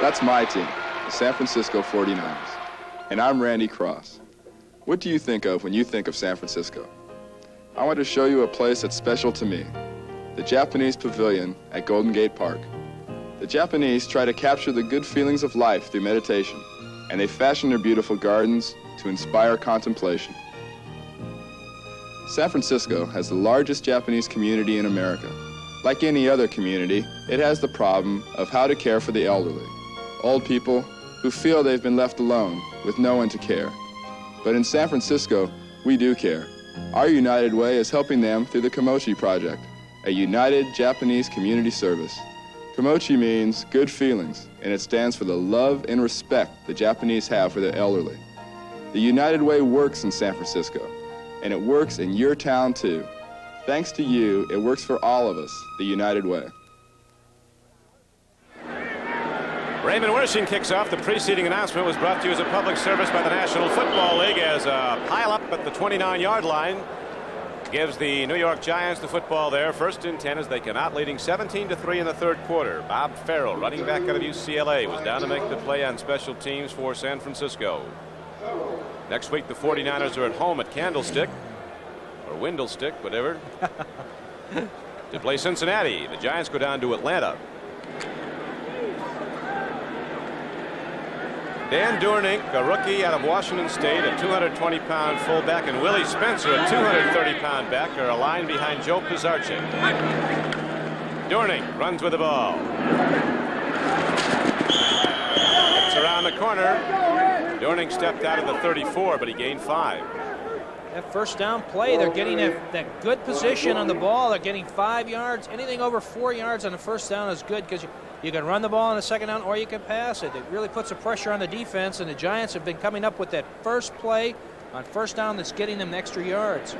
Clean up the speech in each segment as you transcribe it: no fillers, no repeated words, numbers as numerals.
That's my team, the San Francisco 49ers. And I'm Randy Cross. What do you think of when you think of San Francisco? I want to show you a place that's special to me, the Japanese Pavilion at Golden Gate Park. The Japanese try to capture the good feelings of life through meditation, and they fashion their beautiful gardens to inspire contemplation. San Francisco has the largest Japanese community in America. Like any other community, it has the problem of how to care for the elderly, old people who feel they've been left alone with no one to care. But in San Francisco, we do care. Our United Way is helping them through the Komochi Project, a United Japanese Community Service. Komochi means good feelings, and it stands for the love and respect the Japanese have for their elderly. The United Way works in San Francisco, and it works in your town too. Thanks to you, it works for all of us, the United Way. Raymond Wersching kicks off. The preceding announcement was brought to you as a public service by the National Football League as a pile-up at the 29-yard line gives the New York Giants the football there. First and 10 as they come out, leading 17-3 in the third quarter. Bob Farrell, running back out of UCLA, was down to make the play on special teams for San Francisco. Next week, the 49ers are at home at Candlestick, or Windlestick, whatever, to play Cincinnati. The Giants go down to Atlanta. Dan Durnick, a rookie out of Washington State, a 220-pound fullback, and Willie Spencer, a 230-pound back, are aligned behind Joe Pisarcik. Durnick runs with the ball. It's around the corner. Durnick stepped out of the 34, but he gained 5. That first down play, they're getting that good position on the ball. They're getting 5 yards. Anything over 4 yards on the first down is good because you can run the ball on the second down or you can pass it. It really puts a pressure on the defense, and the Giants have been coming up with that first play on first down that's getting them extra yards.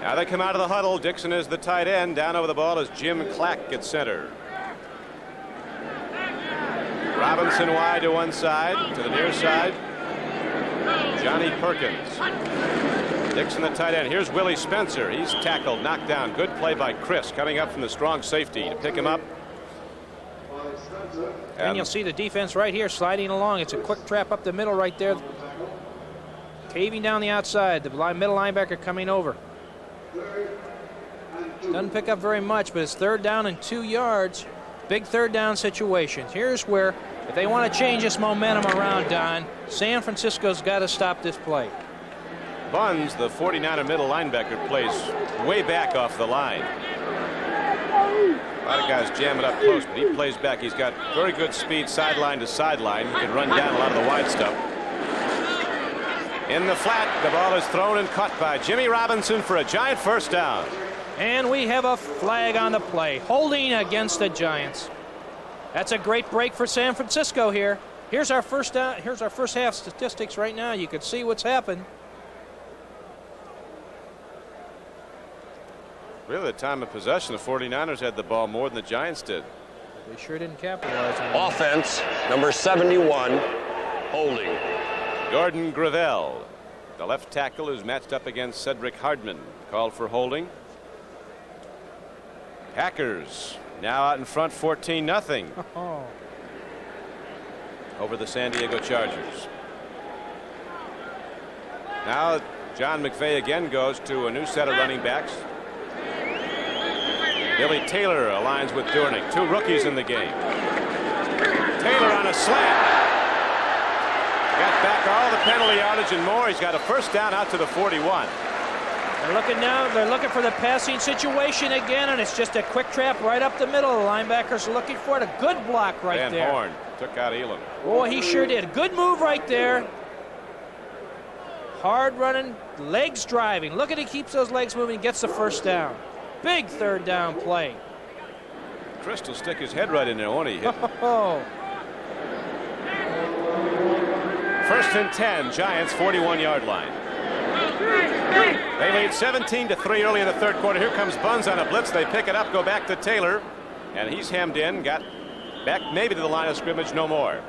Now they come out of the huddle. Dixon is the tight end. Down over the ball is Jim Clack at center. Robinson wide to one side, to the near side. Johnny Perkins. Dixon the tight end. Here's Willie Spencer. He's tackled, knocked down. Good play by Chris coming up from the strong safety to pick him up. And you'll see the defense right here sliding along. It's a quick trap up the middle right there. Caving down the outside. The middle linebacker coming over. Doesn't pick up very much, but it's third down and 2 yards. Big third down situation. Here's where, if they want to change this momentum around, Don, San Francisco's got to stop this play. Buns, the 49er middle linebacker, plays way back off the line. A lot of guys jam it up close, but he plays back. He's got very good speed sideline to sideline. He can run down a lot of the wide stuff. In the flat, the ball is thrown and caught by Jimmy Robinson for a Giant first down. And we have a flag on the play. Holding against the Giants. That's a great break for San Francisco here. Here's our first down. Here's our first half statistics right now. You can see what's happened. Really, the time of possession, the 49ers had the ball more than the Giants did. They sure didn't capitalize on it. Offense, number 71, holding. Gordon Gravel, the left tackle, who's matched up against Cedric Hardman, called for holding. Packers now out in front 14-0 over the San Diego Chargers. Now John McVay again goes to a new set of running backs. Billy Taylor aligns with Durnick. 2 rookies in the game. Taylor on a slant. Got back all the penalty yardage and more. He's got a first down out to the 41. They're looking now. They're looking for the passing situation again, and it's just a quick trap right up the middle. The linebackers are looking for it. A good block right Van there. Horn took out Elam. Oh, he sure did. Good move right there. Hard running, legs driving. Look at he keeps those legs moving. Gets the first down. Big third down play. Chris will stick his head right in there, won't he? First and 10, Giants 41-yard line. They lead 17-3 early in the third quarter. Here comes Buns on a blitz. They pick it up, go back to Taylor, and he's hemmed in. Got back maybe to the line of scrimmage, no more.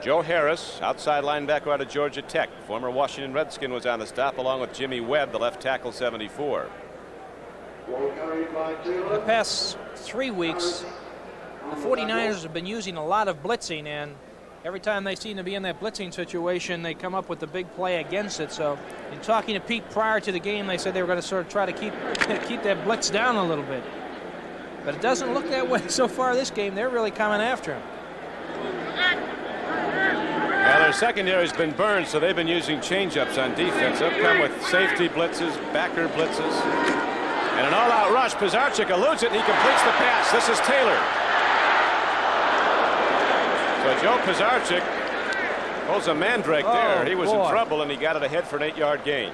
Joe Harris, outside linebacker out of Georgia Tech. Former Washington Redskin was on the stop along with Jimmy Webb, the left tackle, 74. In the past 3 weeks, the 49ers have been using a lot of blitzing, and every time they seem to be in that blitzing situation, they come up with a big play against it. So in talking to Pete prior to the game, they said they were going to sort of try to keep that blitz down a little bit. But it doesn't look that way so far this game. They're really coming after him. Well, their secondary's been burned, so they've been using change-ups on defense. They've come with safety blitzes, backer blitzes, and an all-out rush. Pizarczyk eludes it, and he completes the pass. This is Taylor. So Joe Pizarczyk pulls a mandrake there. He was in trouble, and he got it ahead for an 8-yard gain.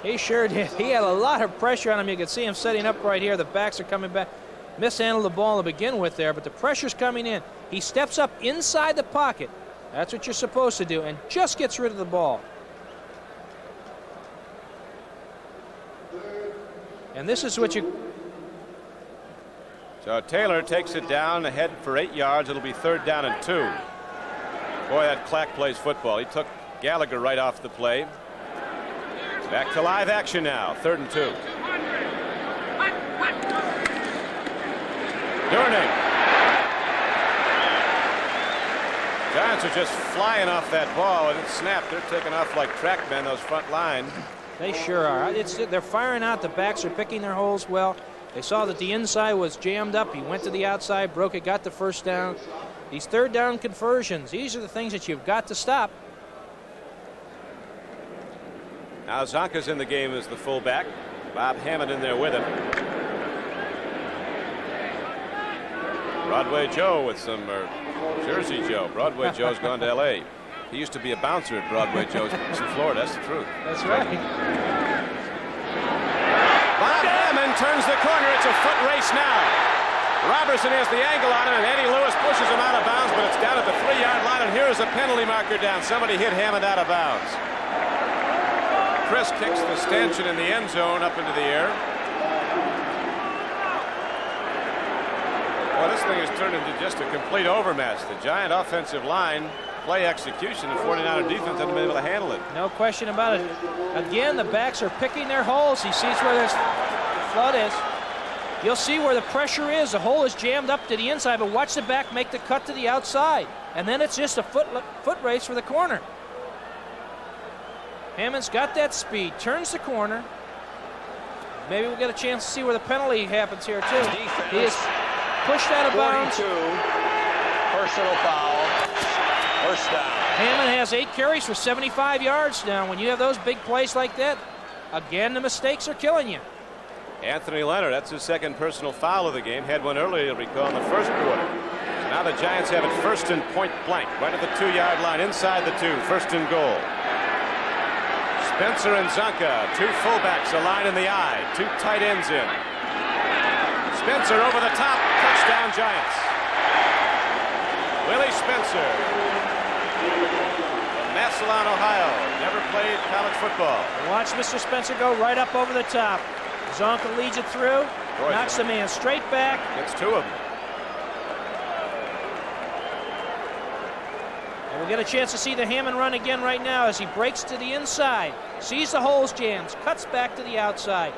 He sure did. He had a lot of pressure on him. You can see him setting up right here. The backs are coming back. Mishandled the ball to begin with there, but the pressure's coming in. He steps up inside the pocket. That's what you're supposed to do, and just gets rid of the ball. And this is what you... So Taylor takes it down ahead for 8 yards. It'll be 3rd down and 2. Boy, that Clack plays football. He took Gallagher right off the play. Back to live action now. 3rd and 2. Durning. Giants are just flying off that ball, and it snapped. They're taking off like trackmen, those front line. They sure are. They're firing out. The backs are picking their holes well. They saw that the inside was jammed up. He went to the outside, broke it, got the 1st down. These 3rd down conversions, these are the things that you've got to stop. Now Zonka's in the game as the fullback. Bob Hammond in there with him. Broadway Joe with some, Jersey Joe. Broadway Joe's gone to L.A. He used to be a bouncer at Broadway Joe's in Florida. That's the truth. That's right. Bob Hammond turns the corner. It's a foot race now. Robertson has the angle on him, and Eddie Lewis pushes him out of bounds, but it's down at the 3-yard line, and here is a penalty marker down. Somebody hit Hammond out of bounds. Chris kicks the stanchion in the end zone up into the air. Well, this thing has turned into just a complete overmatch. The Giant offensive line, play execution, the 49er defense hasn't been able to handle it. No question about it. Again, the backs are picking their holes. He sees where this flood is. You'll see where the pressure is. The hole is jammed up to the inside, but watch the back make the cut to the outside. And then it's just a foot race for the corner. Hammond's got that speed, turns the corner. Maybe we'll get a chance to see where the penalty happens here, too. Defense. He is pushed out of bounds. 42, personal foul, 1st down. Hammond has 8 carries for 75 yards now. When you have those big plays like that, again, the mistakes are killing you. Anthony Leonard, that's his 2nd personal foul of the game. Had one earlier, you'll recall, in the 1st quarter. So now the Giants have it 1st and point blank, right at the 2-yard line, inside the 2, 1st and goal. Spencer and Zonka, 2 fullbacks, a line in the eye, 2 tight ends in. Spencer over the top, touchdown Giants. Willie Spencer, from Massillon, Ohio, never played college football. Watch Mr. Spencer go right up over the top. Zonka leads it through, knocks the man straight back. Gets 2 of them. And we'll get a chance to see the Hammond run again right now as he breaks to the inside, sees the holes jams, cuts back to the outside.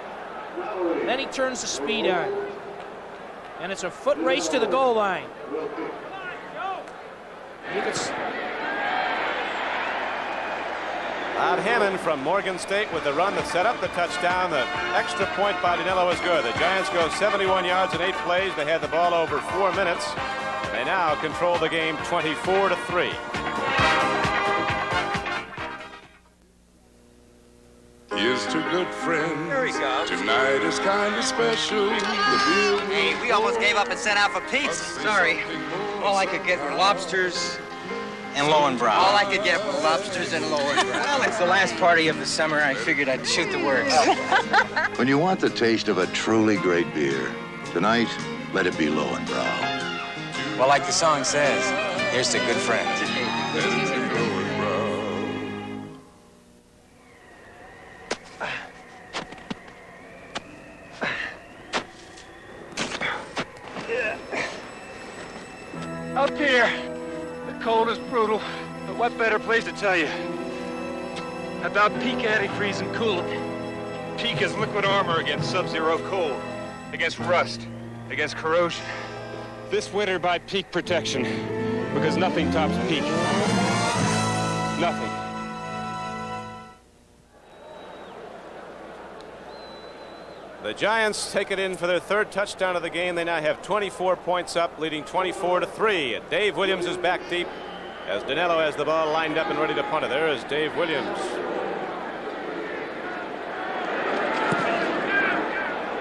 Then he turns the speed on. And it's a foot race to the goal line. You can Bob Hammond from Morgan State with the run that set up the touchdown. The extra point by Danilo was good. The Giants go 71 yards in 8 plays. They had the ball over 4 minutes. They now control the game 24-3. Here's to good friends. There he goes. Tonight is kind of special. Hey, we almost gave up and sent out for pizza. Sorry. All I could get were lobsters and Lowenbrow. All I could get were lobsters and Lowenbrow. Well, it's the last party of the summer. I figured I'd shoot the works. When you want the taste of a truly great beer, tonight, let it be Lowenbrow. Well, like the song says, here's to good friends. Out here, the cold is brutal, but what better place to tell you about Peak antifreeze and coolant? Peak is liquid armor against sub-zero cold, against rust, against corrosion. this winter by Peak Protection, because nothing tops Peak. Nothing. The Giants take it in for their third touchdown of the game. They now have 24 points up, leading 24-3. Dave Williams is back deep as Danilo has the ball lined up and ready to punt it. There is Dave Williams.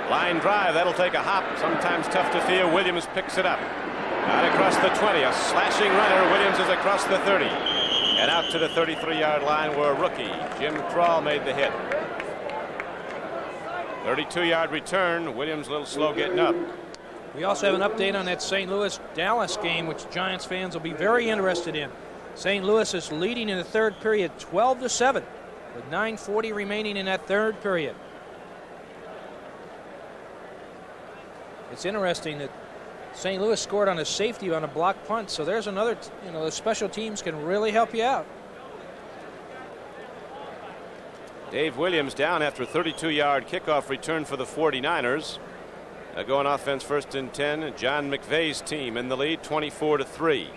Line drive, that'll take a hop. Sometimes tough to feel. Williams picks it up. Out across the 20, a slashing runner. Williams is across the 30 and out to the 33-yard line where rookie Jim Thrall made the hit. 32-yard return. Williams a little slow getting up. We also have an update on that St. Louis-Dallas game, which Giants fans will be very interested in. St. Louis is leading in the third period 12-7 with 9:40 remaining in that third period. It's interesting that St. Louis scored on a safety on a block punt, so there's another, the special teams can really help you out. Dave Williams down after a 32-yard kickoff return for the 49ers. Going offense first and 10. John McVay's team in the lead 24-3.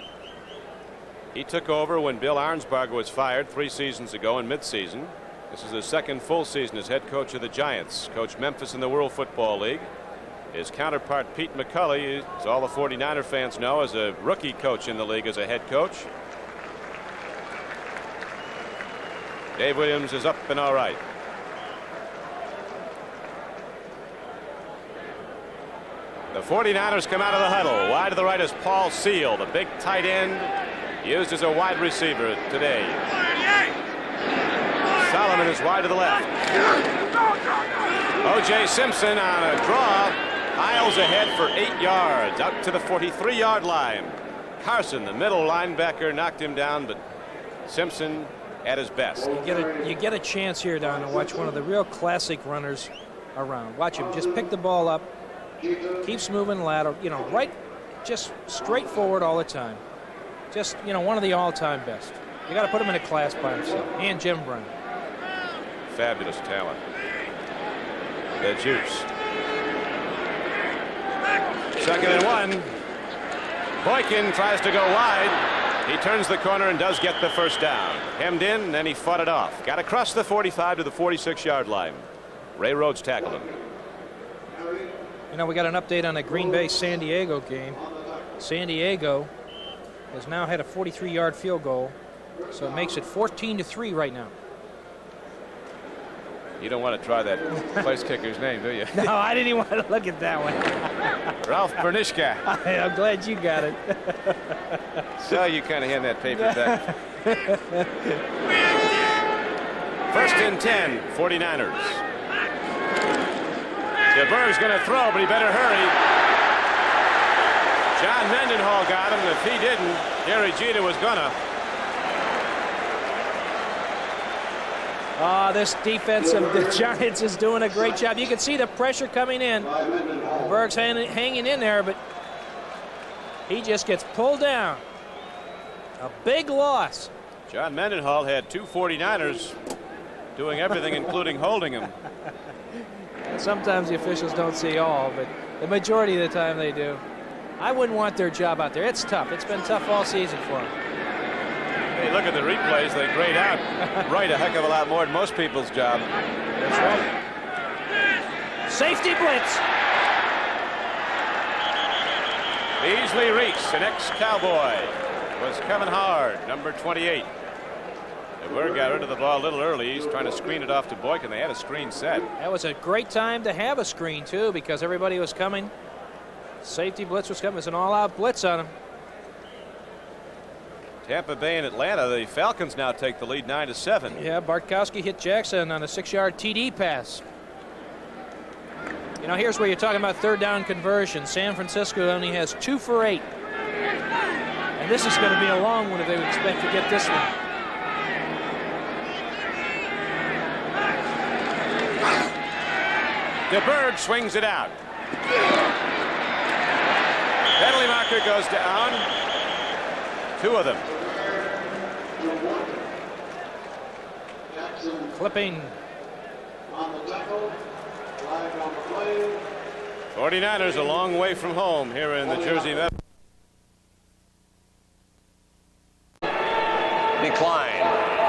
He took over when Bill Arnsparger was fired 3 seasons ago in midseason. This is his second full season as head coach of the Giants. Coached Memphis in the World Football League. His counterpart Pete McCulley, as all the 49er fans know, is a rookie coach in the league as a head coach. Dave Williams is up and all right. The 49ers come out of the huddle. Wide to the right is Paul Seal, the big tight end, used as a wide receiver today. Solomon is wide to the left. O.J. Simpson on a draw, piles ahead for 8 yards, out to the 43-yard line. Carson, the middle linebacker, knocked him down, but Simpson at his best. You get a chance here, Don, to watch one of the real classic runners around. Watch him just pick the ball up, keeps moving lateral, right, just straight forward all the time. Just, one of the all-time best. You got to put him in a class by himself. And Jim Brown. Fabulous talent. The juice. 2nd and 1. Boykin tries to go wide. He turns the corner and does get the first down. Hemmed in, and then he fought it off. Got across the 45 to the 46-yard line. Ray Rhodes tackled him. We got an update on the Green Bay-San Diego game. San Diego has now had a 43-yard field goal, so it makes it 14-3 right now. You don't want to try that place kicker's name, do you? No, I didn't even want to look at that one. Ralph Bernishka. I'm glad you got it. So you kind of hand that paper back. 1st and 10, 49ers. DeBerg's going to throw, but he better hurry. John Mendenhall got him. If he didn't, Gary Jeter was going to. This defense of the Giants is doing a great job. You can see the pressure coming in. DeBerg's hanging in there, but he just gets pulled down. A big loss. John Mendenhall had 2 49ers doing everything, including holding him. Sometimes the officials don't see all, but the majority of the time they do. I wouldn't want their job out there. It's tough. It's been tough all season for them. Hey, look at the replays. They grade out right a heck of a lot more than most people's job. That's right. Safety blitz. Beasley Reese, an ex-Cowboy, was coming hard, number 28. DeBerg got rid of the ball a little early. He's trying to screen it off to Boykin. They had a screen set. That was a great time to have a screen, too, because everybody was coming. Safety blitz was coming. It was an all-out blitz on him. Tampa Bay and Atlanta, the Falcons now take the lead 9-7. Yeah, Bartkowski hit Jackson on a 6-yard TD pass. Here's where you're talking about third down conversion. San Francisco only has 2 for 8. And this is going to be a long one if they would expect to get this one. DeBerg swings it out. Penalty marker goes down. 2 of them. Clipping. 49ers a long way from home here in the Jersey Meadows. Decline.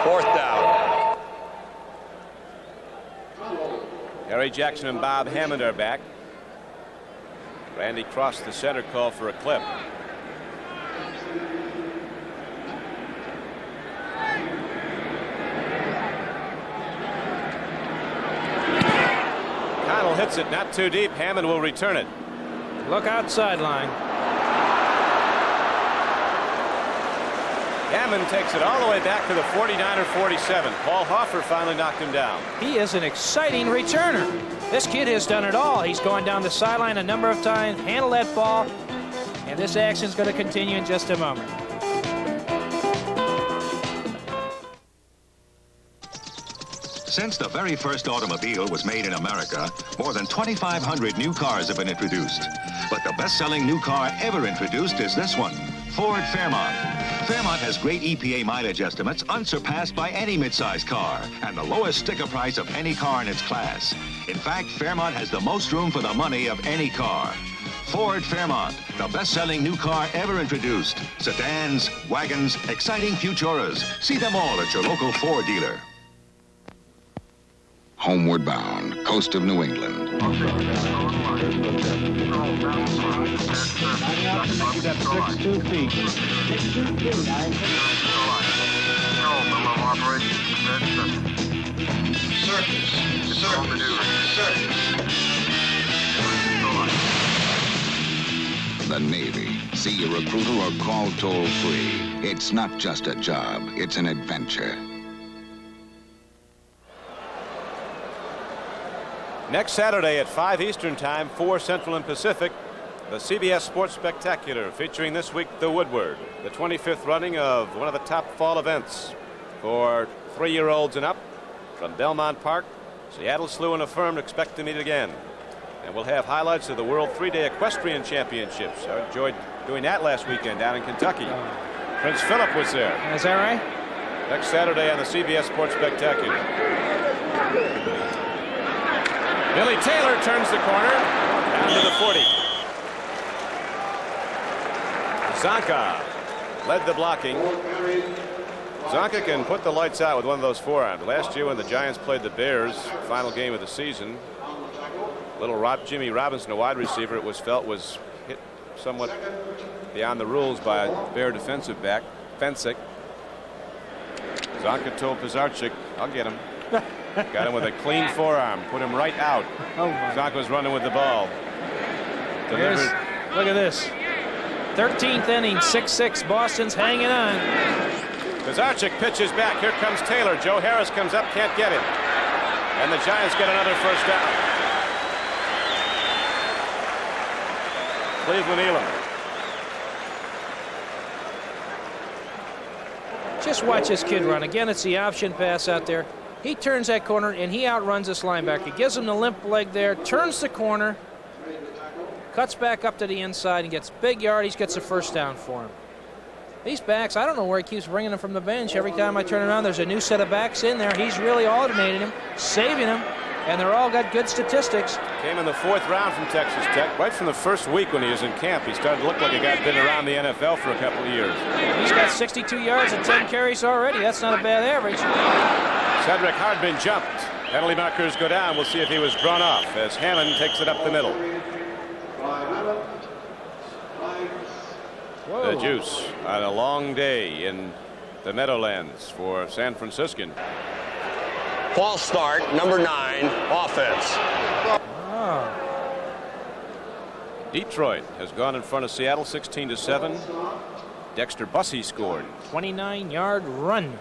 4th down. Harry Jackson and Bob Hammond are back. Randy Cross, the center, called for a clip. Connell hits it not too deep. Hammond will return it. Look out sideline. Hammond takes it all the way back to the 49 or 47. Paul Hoffer finally knocked him down. He is an exciting returner. This kid has done it all. He's gone down the sideline a number of times, handled that ball, and this action is going to continue in just a moment. Since the very first automobile was made in America, more than 2,500 new cars have been introduced. But the best-selling new car ever introduced is this one, Ford Fairmont. Fairmont has great EPA mileage estimates unsurpassed by any midsize car and the lowest sticker price of any car in its class. In fact, Fairmont has the most room for the money of any car. Ford Fairmont, the best-selling new car ever introduced. Sedans, wagons, exciting Futuras. See them all at your local Ford dealer. Homeward bound, coast of New England. The Navy. See a recruiter or call toll-free. It's not just a job, it's an adventure. Next Saturday at 5 Eastern Time, 4 Central and Pacific, the CBS Sports Spectacular, featuring this week the Woodward, the 25th running of one of the top fall events for 3-year-olds and up. From Belmont Park, Seattle Slew and Affirmed expect to meet again. And we'll have highlights of the World 3-Day Equestrian Championships. I enjoyed doing that last weekend down in Kentucky. Prince Philip was there. Is that right? Next Saturday on the CBS Sports Spectacular. Billy Taylor turns the corner down to the 40. Zonka led the blocking. Zonka can put the lights out with one of those forearms. Last year when the Giants played the Bears, final game of the season, little Jimmy Robinson, a wide receiver, it was felt was hit somewhat beyond the rules by a Bear defensive back, Fensick. Zonka told Pizarchik, I'll get him. Got him with a clean forearm, put him right out. Zonka was running with the ball. Look at this. 13th inning, 6-6. Boston's hanging on. Pizarchik pitches back. Here comes Taylor. Joe Harris comes up, can't get him. And the Giants get another first down. Cleveland Elam. Just watch this kid run. Again, it's the option pass out there. He turns that corner, and he outruns this linebacker. Gives him the limp leg there, turns the corner, cuts back up to the inside, and gets big yardage, gets the first down for him. These backs, I don't know where he keeps bringing them from the bench. Every time I turn around, there's a new set of backs in there. He's really alternating them, saving them, and they're all got good statistics. Came in the 4th round from Texas Tech. Right from the first week when he was in camp, he started to look like a guy been around the NFL for a couple of years. He's got 62 yards and 10 carries already. That's not a bad average. Cedric Hardman jumped. Penalty markers go down. We'll see if he was drawn off as Hammond takes it up the middle. Whoa. The Juice on a long day in the Meadowlands for San Franciscan. False start, number 9, offense. Oh. Detroit has gone in front of Seattle 16-7. Dexter Bussey scored. 29-yard run.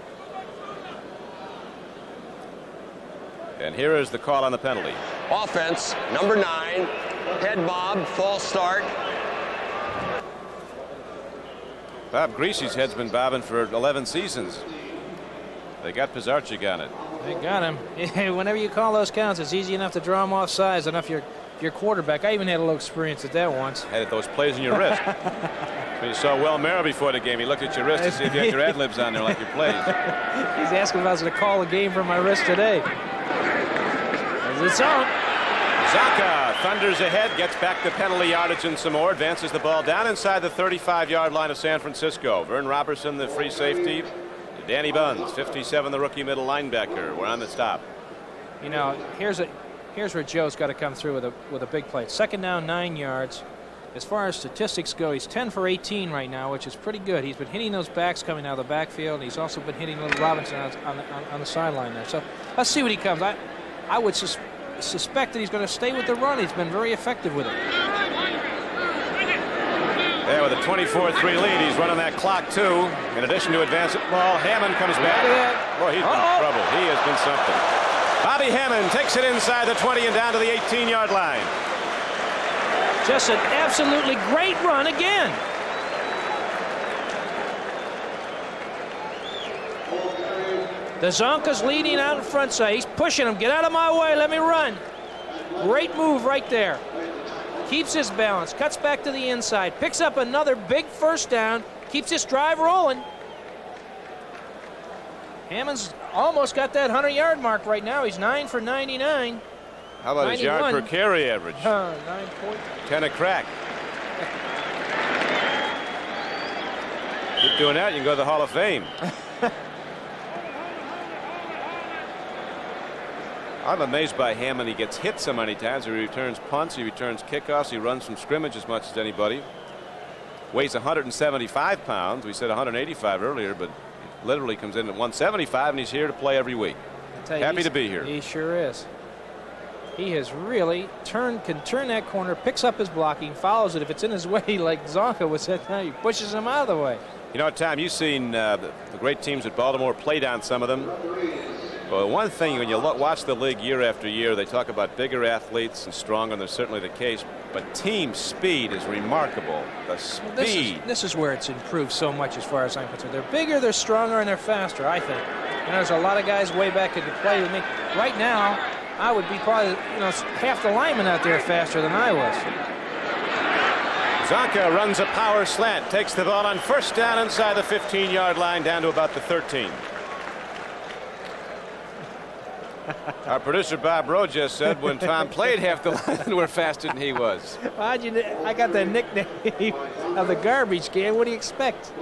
And here is the call on the penalty. Offense, number 9, head bob, false start. Bob Greasy's head's been bobbing for 11 seasons. They got Pizarchik on it. They got him. Whenever you call those counts, it's easy enough to draw them off sides, enough your quarterback. I even had a little experience at that once. Had those plays in your wrist. When you saw Will Merrill before the game, he looked at your wrist to see if you had your ad-libs on there like your plays. He's asking if I was going to call a game from my wrist today. As it's on. Zonka thunders ahead, gets back the penalty yardage and some more, advances the ball down inside the 35-yard line of San Francisco. Vern Robertson, the free safety, to Danny Buns, 57, the rookie middle linebacker. We're on the stop. You know, here's where Joe's got to come through with a big play. Second down, 9 yards. As far as statistics go, he's 10 for 18 right now, which is pretty good. He's been hitting those backs coming out of the backfield, and he's also been hitting little Robinson on the sideline there. So let's see what he comes. I would suspect that he's going to stay with the run. He's been very effective with it. There with a 24-3 lead, he's running that clock too. In addition to advance it, ball, Hammond comes back. Boy, he's been in trouble. He has been something. Bobby Hammond takes it inside the 20 and down to the 18-yard line. Just an absolutely great run again. The Zonka's leading out in front side. He's pushing him. Get out of my way. Let me run. Great move right there. Keeps his balance. Cuts back to the inside. Picks up another big first down. Keeps this drive rolling. Hammond's almost got that 100-yard mark right now. He's 9 for 99. How about 91. His yard per carry average? 9 points. 10 a crack. Keep doing that, you can go to the Hall of Fame. I'm amazed by Hammond. He gets hit so many times. He returns punts, he returns kickoffs, he runs from scrimmage as much as anybody. Weighs 175 pounds. We said 185 earlier, but literally comes in at 175, and he's here to play every week. Happy to be here. He sure is. He has really can turn that corner, picks up his blocking, follows it. If it's in his way, like Zonka was said, now he pushes him out of the way. You know, Tom, you've seen the great teams at Baltimore play down some of them. Well, one thing, when you watch the league year after year, they talk about bigger athletes and stronger, and that's certainly the case. But team speed is remarkable. The speed. Well, this is where it's improved so much as far as I'm concerned. They're bigger, they're stronger, and they're faster, I think. And there's a lot of guys way back that could play with me. Right now, I would be probably, half the linemen out there faster than I was. Zonka runs a power slant, takes the ball on first down inside the 15-yard line down to about the 13. Our producer Bob Rowe just said when Tom played, half the line were faster than he was. I got the nickname of the garbage can. What do you expect?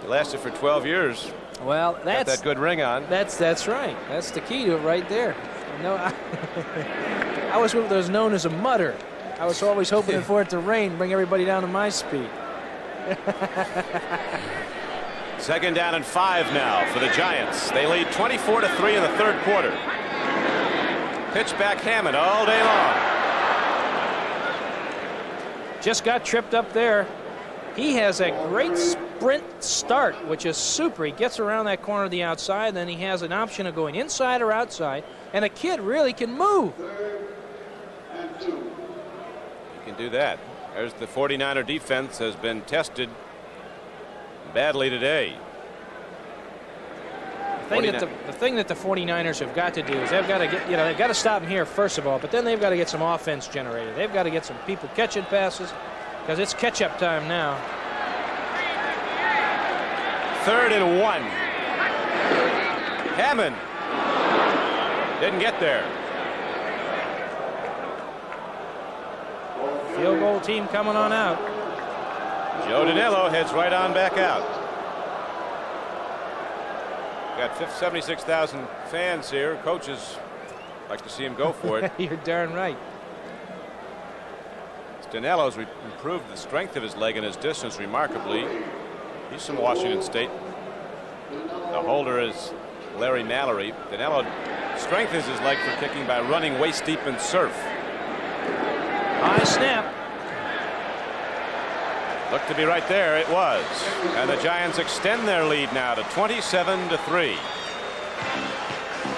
It lasted for 12 years. Well, that's got that good ring on. That's right. That's the key to it right there. No, I was what was known as a mutter. I was always hoping for it to rain, bring everybody down to my speed. Second down and 5 now for the Giants. They lead 24-3 in the third quarter. Pitch back Hammond all day long. Just got tripped up there. He has a great sprint start, which is super. He gets around that corner of the outside, then he has an option of going inside or outside, and a kid really can move. He can do that. There's the 49er defense has been tested badly today. The thing that the 49ers have got to do is they've got to get, they've got to stop him here first of all, but then they've got to get some offense generated. They've got to get some people catching passes because it's catch-up time now. 3rd and 1. Hammond didn't get there. Field goal team coming on out. Joe Danilo heads right on back out. Got 76,000 fans here. Coaches like to see him go for it. You're darn right. Danilo's improved the strength of his leg and his distance remarkably. He's from Washington State. The holder is Larry Mallory. Danilo strengthens his leg for kicking by running waist deep in surf. High snap. Looked to be right there. It was. And the Giants extend their lead now to 27-3.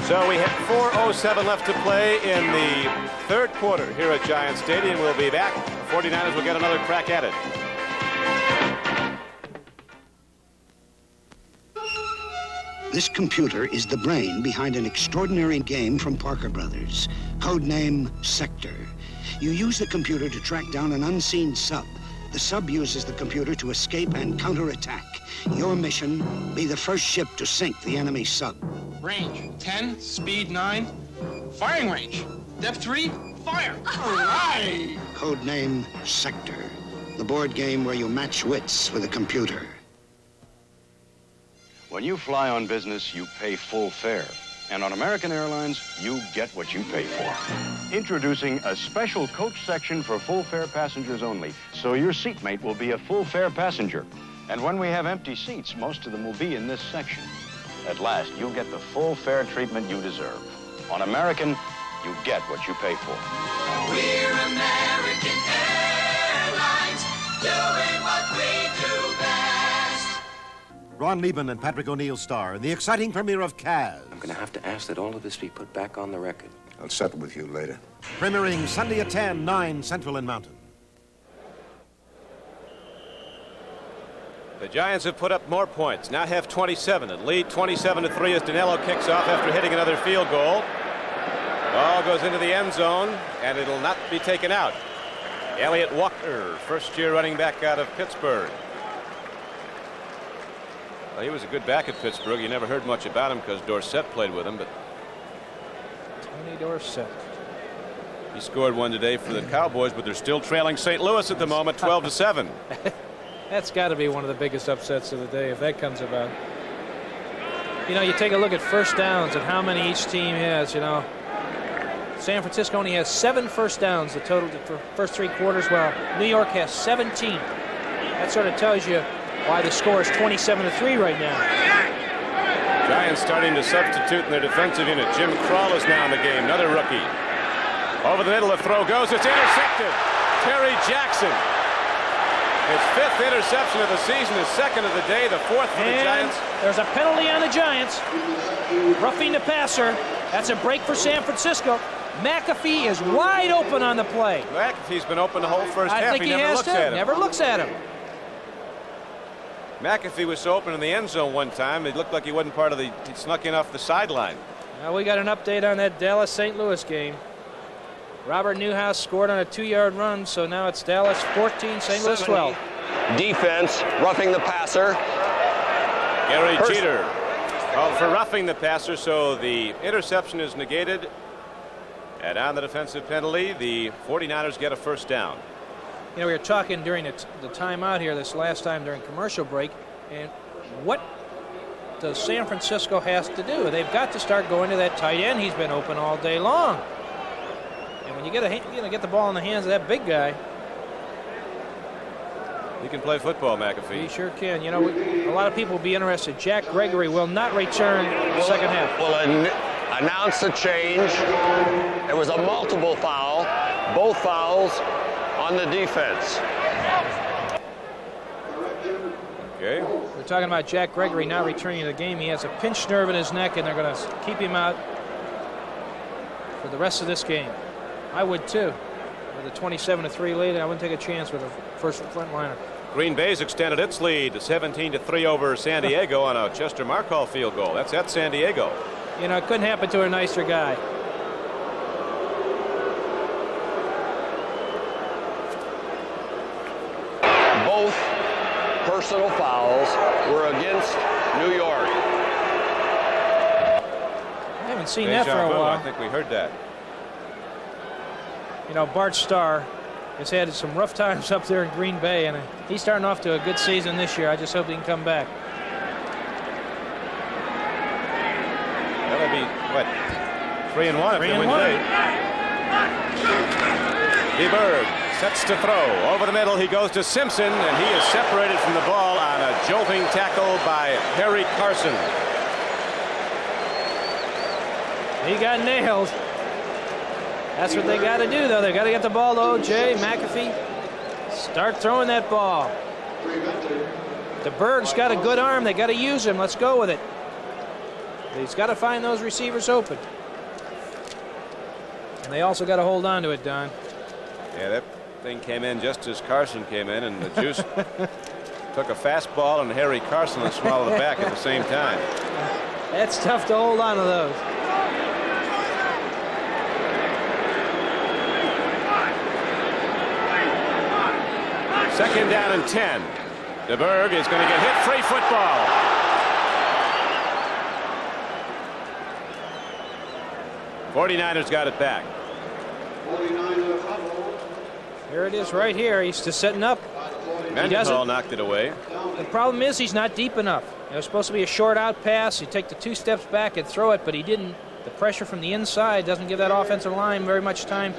So we have 4:07 left to play in the third quarter here at Giant Stadium. We'll be back. The 49ers will get another crack at it. This computer is the brain behind an extraordinary game from Parker Brothers, codename Sector. You use the computer to track down an unseen sub. The sub uses the computer to escape and counterattack. Your mission, be the first ship to sink the enemy sub. Range 10, speed 9, firing range. Depth 3, fire. All right. Codename Sector, the board game where you match wits with a computer. When you fly on business, you pay full fare. And on American Airlines, you get what you pay for. Introducing a special coach section for full fare passengers only, so your seatmate will be a full fare passenger. And when we have empty seats, most of them will be in this section. At last, you'll get the full fare treatment you deserve. On American, you get what you pay for. We're American Airlines, doing what we do best. Ron Liebman and Patrick O'Neill star in the exciting premiere of Kaz. I'm going to have to ask that all of this be put back on the record. I'll settle with you later. Premiering Sunday at 10, 9 Central and Mountain. The Giants have put up more points, now have 27 and lead 27-3 as Danilo kicks off after hitting another field goal. Ball goes into the end zone, and it'll not be taken out. Elliott Walker, first-year running back out of Pittsburgh. Well, he was a good back at Pittsburgh. You never heard much about him because Dorsett played with him, but Tony Dorsett. He scored one today for the Cowboys, but they're still trailing St. Louis at the moment, 12-7. That's got to be one of the biggest upsets of the day if that comes about. You know, you take a look at first downs and how many each team has, you know. San Francisco only has 7 first downs, the total for first 3 quarters, while New York has 17. That sort of tells you why the score is 27-3 right now. Giants starting to substitute in their defensive unit. Jim Kroll is now in the game, another rookie. Over the middle, the throw goes. It's intercepted. Terry Jackson. His 5th interception of the season, his 2nd of the day, the 4th for the Giants. There's a penalty on the Giants. Roughing the passer. That's a break for San Francisco. McAfee is wide open on the play. McAfee's been open the whole first I half. think He he never has looks to. at him. Never looks at him. McAfee was so open in the end zone one time, it looked like he wasn't part of the, he snuck in off the sideline. Now we got an update on that Dallas-St. Louis game. Robert Newhouse scored on a 2-yard run, so now it's Dallas 14, St. Louis 12. Defense, roughing the passer. Gary Jeter called for roughing the passer, so the interception is negated. And on the defensive penalty, the 49ers get a first down. You know, we were talking during the timeout here this last time during commercial break, and what does San Francisco has to do? They've got to start going to that tight end. He's been open all day long. And when you get the ball in the hands of that big guy, he can play football, McAfee. He sure can. You know, a lot of people will be interested. Jack Gregory will not return the second half. Will announce the change. There was a multiple foul, both fouls on the defense. Okay. We're talking about Jack Gregory not returning to the game. He has a pinched nerve in his neck, and they're going to keep him out for the rest of this game. I would too. With a 27-3 lead, I wouldn't take a chance with a first front liner. Green Bay's extended its lead to 17-3 over San Diego on a Chester Markall field goal. That's at San Diego. You know, it couldn't happen to a nicer guy. Both personal fouls were against New York. I haven't seen that for a while. I think we heard that. You know, Bart Starr has had some rough times up there in Green Bay, and he's starting off to a good season this year. I just hope he can come back. That'll be, what, 3-1 if they win today. DeBerg sets to throw. Over the middle, he goes to Simpson, and he is separated from the ball on a jolting tackle by Harry Carson. He got nailed. That's what they got to do, though. They got to get the ball to O.J. McAfee. Start throwing that ball. DeBerg's got a good arm. They got to use him. Let's go with it. He's got to find those receivers open. And they also got to hold on to it, Don. Yeah, that thing came in just as Carson came in, and the Juice took a fastball and Harry Carson and swallowed it back at the same time. That's tough to hold on to those. Second down and 10. DeBerg is going to get hit. Free football. '49ers got it back. Here it is right here. He's just setting up. Mendenhall knocked it away. The problem is he's not deep enough. It was supposed to be a short out pass. You take the 2 steps back and throw it, but he didn't. The pressure from the inside doesn't give that offensive line very much time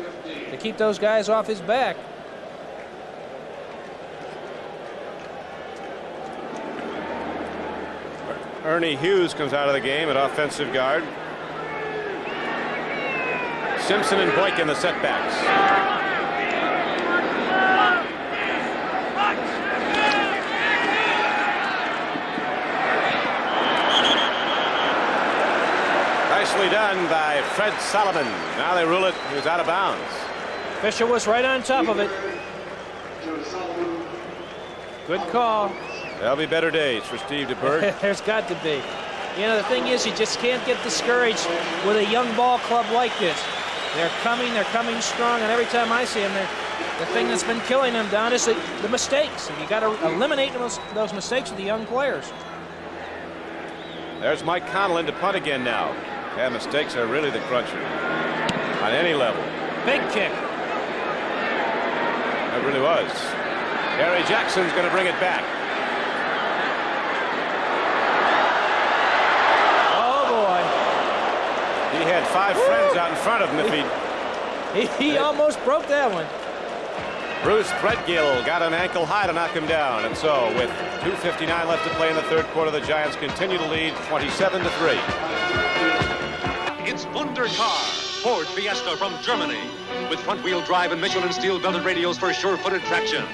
to keep those guys off his back. Ernie Hughes comes out of the game at offensive guard. Simpson and Boykin the setbacks. Nicely done by Fred Solomon. Now they rule it. He was out of bounds. Fisher was right on top of it. Good call. There'll be better days for Steve DeBerg. There's got to be. You know, the thing is, you just can't get discouraged with a young ball club like this. They're coming strong, and every time I see them, the thing that's been killing them, Don, is the mistakes. And you got to eliminate those mistakes with the young players. There's Mike Conlon to punt again now. Yeah, mistakes are really the cruncher on any level. Big kick. It really was. Gary Jackson's going to bring it back. He had 5 friends out in front of him if he almost broke that one. Bruce Threadgill got an ankle high to knock him down, and so with 2:59 left to play in the third quarter, the Giants continue to lead 27-3. It's Wundercar, Ford Fiesta from Germany, with front-wheel drive and Michelin steel-belted radials for sure-footed traction.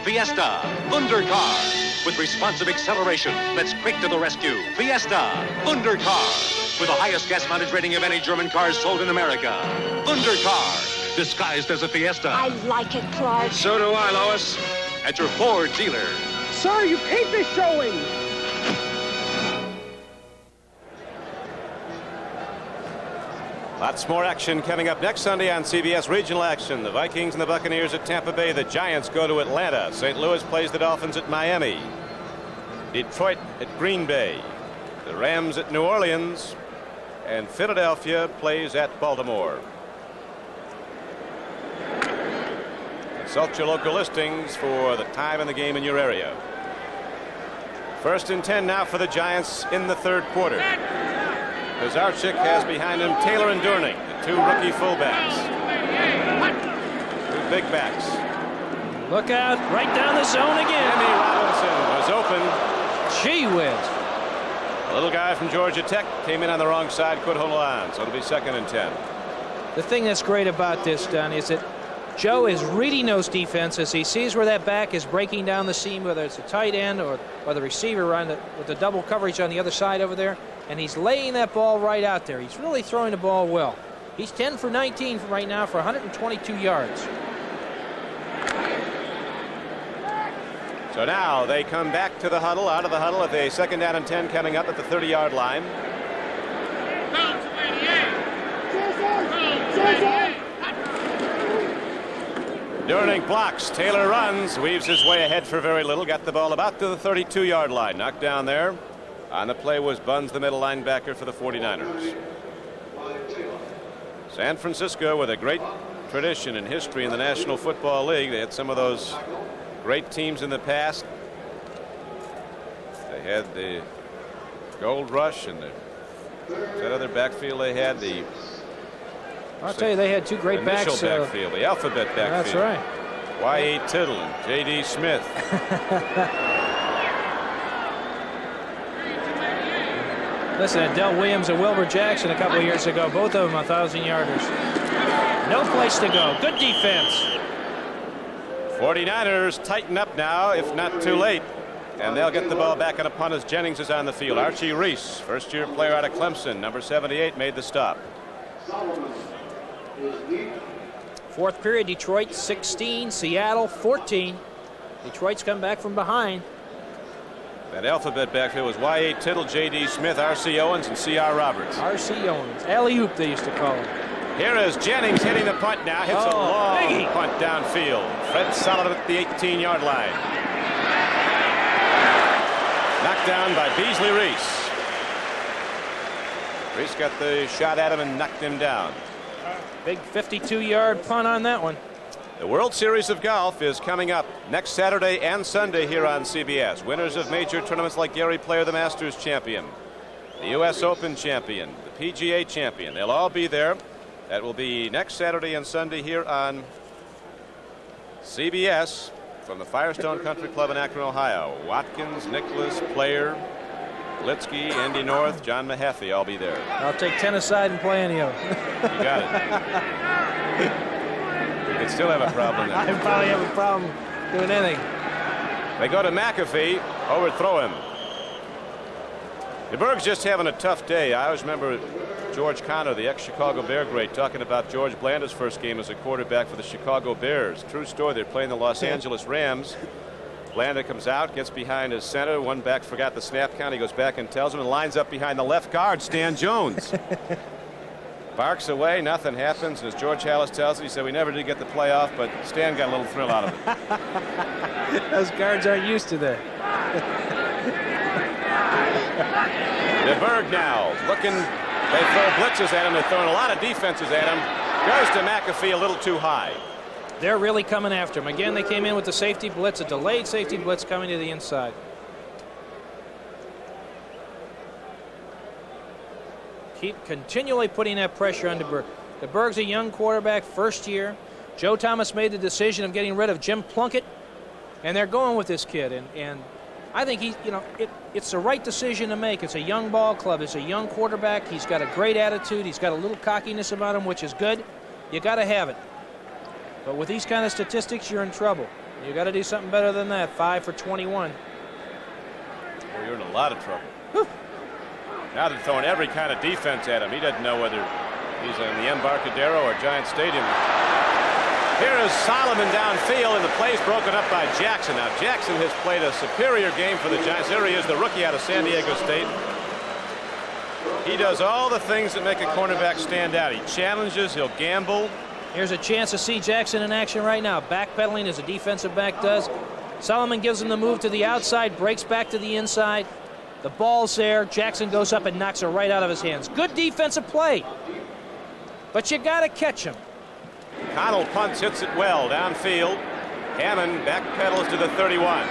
Fiesta, Wundercar, with responsive acceleration that's quick to the rescue. Fiesta, Wundercar, with the highest gas mileage rating of any German cars sold in America. Wundercar, disguised as a Fiesta. I like it, Clark. So do I, Lois. At your Ford dealer. Sir, you keep this showing. Lots more action coming up next Sunday on CBS Regional Action. The Vikings and the Buccaneers at Tampa Bay. The Giants go to Atlanta. St. Louis plays the Dolphins at Miami. Detroit at Green Bay. The Rams at New Orleans. And Philadelphia plays at Baltimore. Consult your local listings for the time and the game in your area. 1st and 10 now for the Giants in the third quarter. Pizarchik has behind him Taylor and Durning, the 2 rookie fullbacks. 2 big backs. Look out, right down the zone again. Emmy Robinson was open. Gee whiz. A little guy from Georgia Tech came in on the wrong side, could hold on, so it'll be 2nd and 10. The thing that's great about this, Don, is that Joe is reading those defenses. He sees where that back is breaking down the seam, whether it's a tight end or the receiver with the double coverage on the other side over there, and he's laying that ball right out there. He's really throwing the ball well. He's 10 for 19 right now for 122 yards. So now they come back to the huddle, out of the huddle at the 2nd down and 10 coming up at the 30-yard line. Durning blocks. Taylor runs, weaves his way ahead for very little, got the ball about to the 32-yard line. Knocked down there. On the play was Buns, the middle linebacker for the 49ers. San Francisco with a great tradition and history in the National Football League. They had some of those great teams in the past. They had the Gold Rush and that other backfield they had. I'll tell you, they had 2 great backs. Initial backfield, the alphabet backfield. That's right. Y.A. Tittle and J.D. Smith. Listen, Del Williams and Wilbur Jackson a couple of years ago, both of them 1,000-yarders. No place to go. Good defense. 49ers tighten up now, if not too late. And they'll get the ball back on a punt as Jennings is on the field. Archie Reese, first-year player out of Clemson, number 78, made the stop. 4th period, Detroit 16, Seattle 14. Detroit's come back from behind. That alphabet backfield was Y.A. Tittle, J.D. Smith, R.C. Owens, and C.R. Roberts. R.C. Owens. Alley-oop, they used to call him. Here is Jennings hitting the punt now. Hits a long punt downfield. Fred Solomon at the 18-yard line. Knocked down by Beasley Reese. Reese got the shot at him and knocked him down. Big 52-yard punt on that one. The World Series of Golf is coming up next Saturday and Sunday here on CBS. Winners of major tournaments like Gary Player, the Masters champion, the U.S. Open champion, the PGA champion. They'll all be there. That will be next Saturday and Sunday here on CBS from the Firestone Country Club in Akron, Ohio. Watkins, Nicklaus, Player, Litsky, Andy North, John Mahaffey, all be there. I'll take 10 aside and play any of them. You got it. You could still have a problem there. I probably have a problem doing anything. They go to McAfee, overthrow him. DeBerg's just having a tough day. I always remember George Conner, the ex-Chicago Bear great, talking about George Blanda's first game as a quarterback for the Chicago Bears. True story. They're playing the Los Angeles Rams. Blanda comes out, gets behind his center. One back forgot the snap count. He goes back and tells him and lines up behind the left guard, Stan Jones. Barks away. Nothing happens. And as George Halas tells it, he said, we never did get the playoff, but Stan got a little thrill out of it. Those guards aren't used to that. DeBerg now looking. They throw blitzes at him. They're throwing a lot of defenses at him. Goes to McAfee a little too high. They're really coming after him. Again, they came in with the safety blitz, a delayed safety blitz coming to the inside. Keep continually putting that pressure on DeBerg. DeBerg's a young quarterback, first year. Joe Thomas made the decision of getting rid of Jim Plunkett, and they're going with this kid. And I think it's the right decision to make. It's a young ball club. It's a young quarterback. He's got a great attitude. He's got a little cockiness about him, which is good. You got to have it. But with these kind of statistics, you're in trouble. You got to do something better than that. 5 for 21. Well, you're in a lot of trouble. Whew. Now they're throwing every kind of defense at him. He doesn't know whether he's in the Embarcadero or Giant Stadium. Here is Solomon downfield, and the play's broken up by Jackson. Now, Jackson has played a superior game for the Giants. Here he is, the rookie out of San Diego State. He does all the things that make a cornerback stand out. He challenges, he'll gamble. Here's a chance to see Jackson in action right now. Backpedaling as a defensive back does. Solomon gives him the move to the outside, breaks back to the inside. The ball's there. Jackson goes up and knocks it right out of his hands. Good defensive play. But you got to catch him. Connell punts, hits it well downfield. Hammond backpedals to the 31.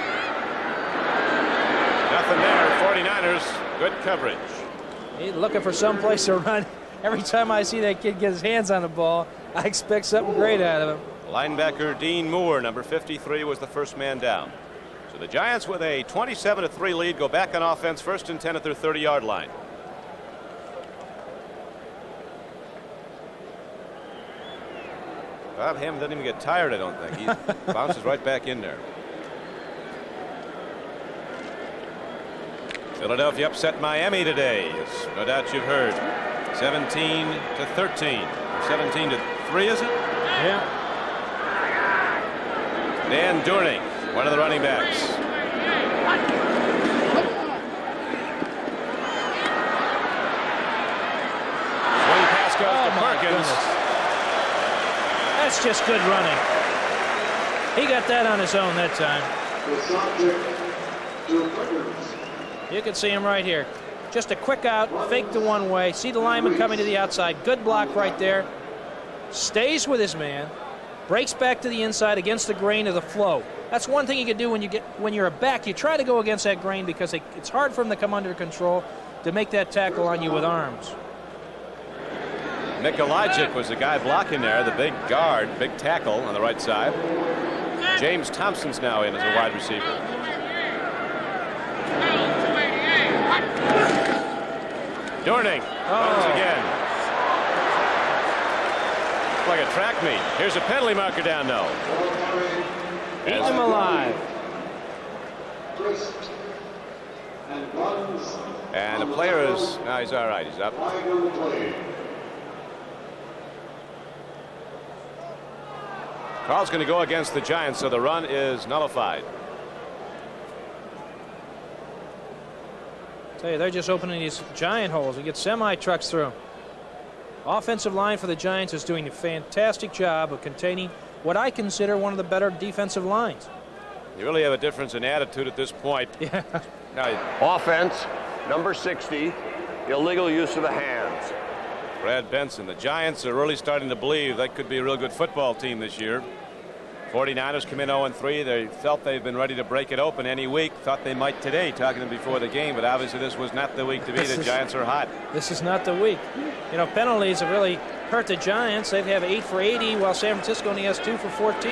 Nothing there. 49ers, good coverage. He's looking for some place to run. Every time I see that kid get his hands on the ball, I expect something great out of him. Linebacker Dean Moore, number 53, was the first man down. So the Giants, with a 27-3 lead, go back on offense, 1st and 10 at their 30-yard line. Bob Hammond doesn't even get tired, I don't think. He bounces right back in there. Philadelphia upset Miami today, as no doubt you've heard. 17-13. Or 17-3, is it? Yeah. Dan Durning, one of the running backs. Swing pass goes to Perkins. That's just good running. He got that on his own that time. You can see him right here. Just a quick out, fake the one way. See the lineman coming to the outside. Good block right there. Stays with his man. Breaks back to the inside against the grain of the flow. That's one thing you can do when you're a back. You try to go against that grain because it's hard for him to come under control to make that tackle on you with arms. Mikalajic was the guy blocking there, the big guard, big tackle on the right side. James Thompson's now in as a wide receiver. Durning runs again. It's like a track meet. Here's a penalty marker down now. Eat him alive. And the player is, no, he's all right. He's up. Carl's going to go against the Giants, so the run is nullified. Tell you, they're just opening these giant holes. You get semi-trucks through. Offensive line for the Giants is doing a fantastic job of containing what I consider one of the better defensive lines. You really have a difference in attitude at this point. Yeah. Offense, number 60, illegal use of the hands. Brad Benson. The Giants are really starting to believe that could be a real good football team this year. 49ers come in 0-3. They felt they've been ready to break it open any week. Thought they might today, talking to them before the game, but obviously this was not the week to be. The Giants are hot. This is not the week. You know, penalties have really hurt the Giants. They have 8 for 80, while San Francisco only has 2 for 14.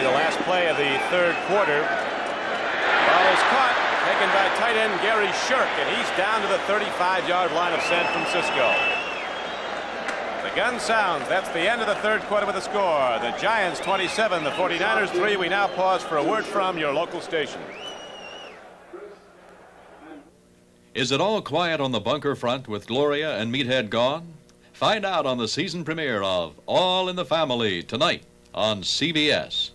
The last play of the third quarter. Ball is caught, taken by tight end Gary Shirk, and he's down to the 35-yard line of San Francisco. The gun sounds. That's the end of the third quarter with the score. The Giants 27, the 49ers 3. We now pause for a word from your local station. Is it all quiet on the bunker front with Gloria and Meathead gone? Find out on the season premiere of All in the Family tonight on CBS.